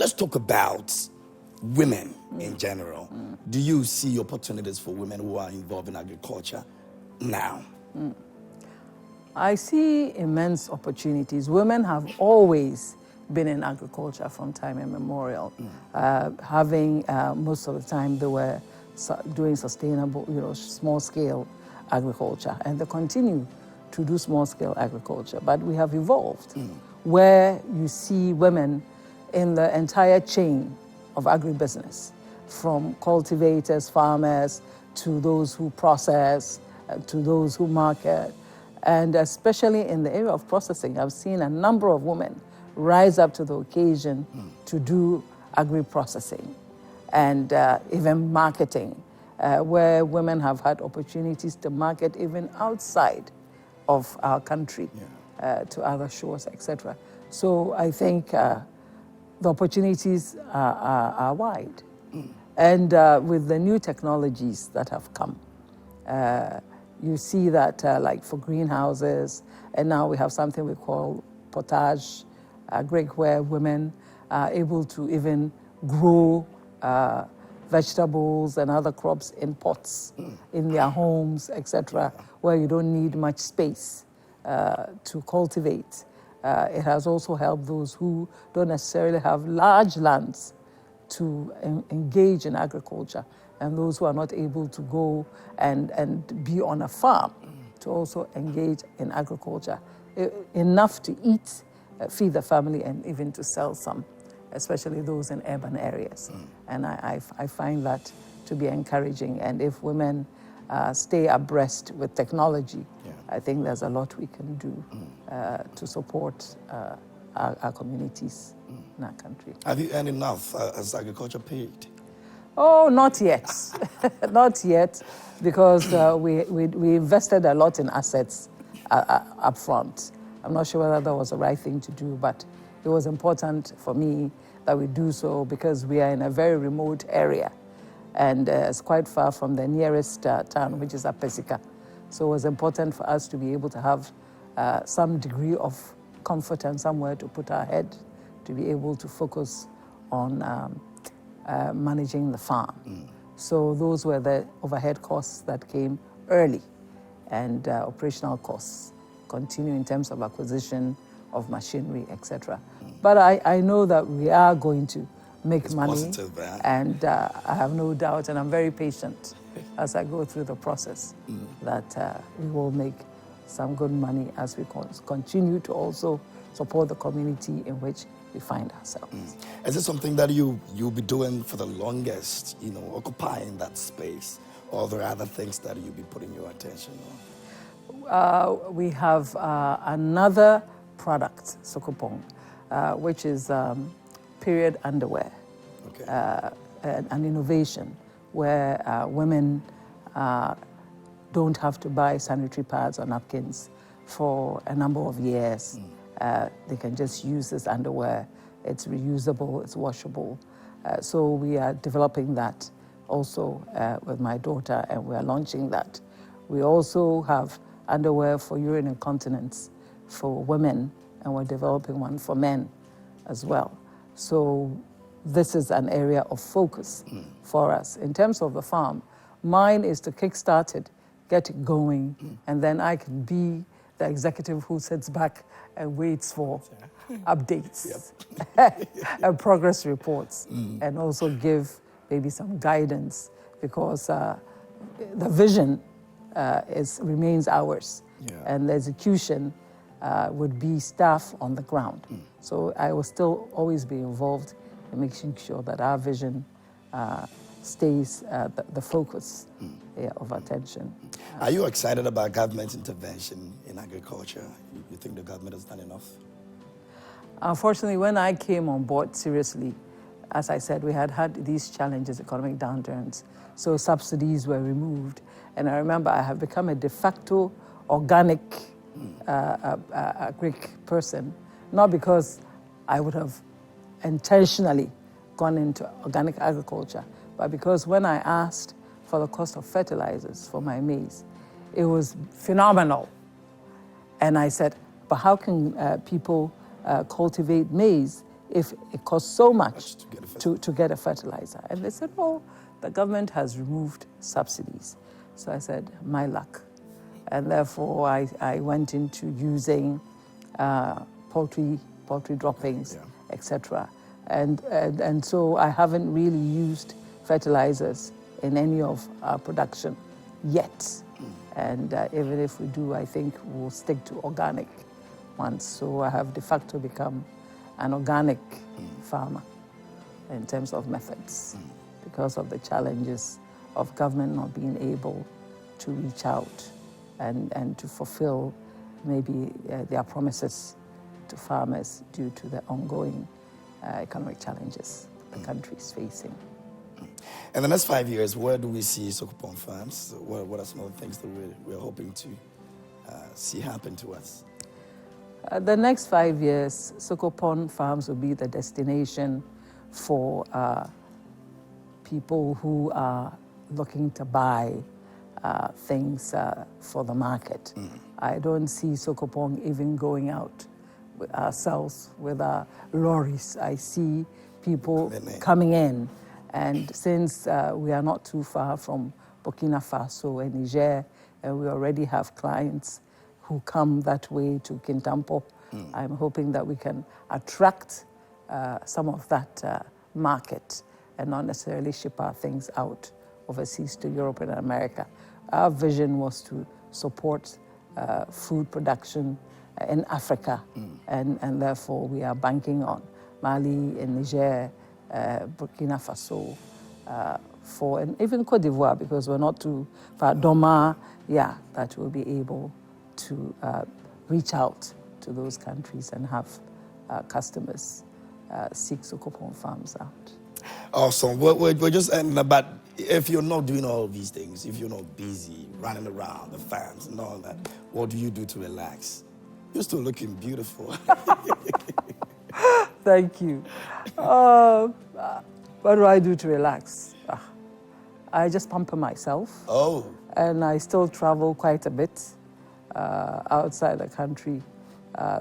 Let's talk about women in general. Do you see opportunities for women who are involved in agriculture now? I see immense opportunities. Women have always been in agriculture from time immemorial. Having most of the time they were doing sustainable, small-scale agriculture, and they continue to do small-scale agriculture. But we have evolved where you see women in the entire chain of agribusiness, from cultivators, farmers, to those who process, to those who market. And especially in the area of processing, I've seen a number of women rise up to the occasion to do agri-processing and even marketing, where women have had opportunities to market even outside of our country, to other shores, etc. So I think the opportunities are wide. And with the new technologies that have come, you see that like for greenhouses, and now we have something we call potage agric, where women are able to even grow vegetables and other crops in pots in their homes, etc., where you don't need much space to cultivate. It has also helped those who don't necessarily have large lands to engage in agriculture, and those who are not able to go and be on a farm to also engage in agriculture. Enough to eat, feed the family, and even to sell some, especially those in urban areas. And I find that to be encouraging. And if women stay abreast with technology, I think there's a lot we can do to support our communities in our country. Have you earned enough as agriculture paid? Oh, not yet. Not yet, because we invested a lot in assets up front. I'm not sure whether that was the right thing to do, but it was important for me that we do so because we are in a very remote area, and it's quite far from the nearest town, which is Apesika. So it was important for us to be able to have some degree of comfort and somewhere to put our head, to be able to focus on managing the farm. So those were the overhead costs that came early, and operational costs continue in terms of acquisition of machinery, etc. But I know that we are going to make money, positive, and I have no doubt, and I'm very patient as I go through the process, that we will make some good money as we continue to also support the community in which we find ourselves. Is it something that you'll be doing for the longest, occupying that space, or are there other things that you'll be putting your attention on? We have another product, Sokopong, which is period underwear, an innovation where women don't have to buy sanitary pads or napkins for a number of years. They can just use this underwear. It's reusable, it's washable. So we are developing that also with my daughter, and we are launching that. We also have underwear for urine incontinence for women, and we're developing one for men as well. So this is an area of focus for us. In terms of the farm, mine is to kickstart it, get it going, and then I can be the executive who sits back and waits for updates and progress reports, and also give maybe some guidance, because the vision remains ours, and the execution would be staff on the ground. So I will still always be involved in making sure that our vision stays the focus of attention. Are you excited about government intervention in agriculture? You think the government has done enough? Unfortunately, when I came on board seriously, as I said, we had these challenges, economic downturns, so subsidies were removed. And I remember I have become a de facto organic Greek person, not because I would have intentionally gone into organic agriculture, but because when I asked for the cost of fertilizers for my maize, it was phenomenal. And I said, but how can people cultivate maize if it costs so much to get a to get a fertilizer? And they said, oh, the government has removed subsidies. So I said, my luck. And therefore, I went into using poultry droppings, etc. And so I haven't really used fertilizers in any of our production yet. And even if we do, I think we'll stick to organic ones. So I have de facto become an organic farmer in terms of methods because of the challenges of government not being able to reach out and to fulfill maybe their promises to farmers due to the ongoing economic challenges the country is facing. In the next 5 years, where do we see Sokopong Farms? What are some of the things that we're hoping to see happen to us? The next 5 years, Sokopong Farms will be the destination for people who are looking to buy things for the market. I don't see Sokopong even going out ourselves with our lorries. I see people coming in. And since we are not too far from Burkina Faso and Niger, and we already have clients who come that way to Kintampo, I'm hoping that we can attract some of that market and not necessarily ship our things out overseas to Europe and America. Our vision was to support food production in Africa, and therefore we are banking on Mali and Niger, Burkina Faso, and even Cote d'Ivoire, because we're not too far, Doma, that we'll be able to reach out to those countries and have customers seek Sokopong Farms out. Awesome. We're just ending, but if you're not doing all of these things, if you're not busy running around the farms and all that, what do you do to relax? You're still looking beautiful. Thank you. What do I do to relax? I just pamper myself. Oh. And I still travel quite a bit outside the country.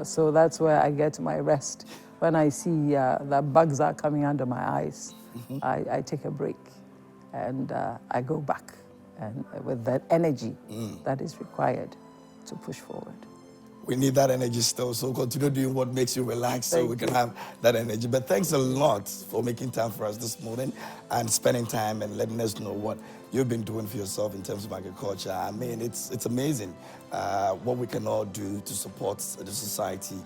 So that's where I get my rest. When I see that bugs are coming under my eyes, I take a break and I go back and with that energy that is required to push forward. We need that energy still, so continue doing what makes you relax so we can have that energy. But thanks a lot for making time for us this morning and spending time and letting us know what you've been doing for yourself in terms of agriculture. I mean, it's amazing what we can all do to support the society,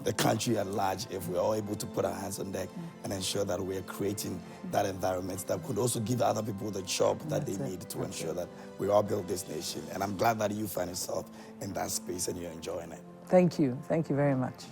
the country at large, if we're all able to put our hands on deck and ensure that we're creating that environment that could also give other people the job that they need to ensure that we all build this nation. And I'm glad that you find yourself in that space and you're enjoying it. Thank you. Thank you very much.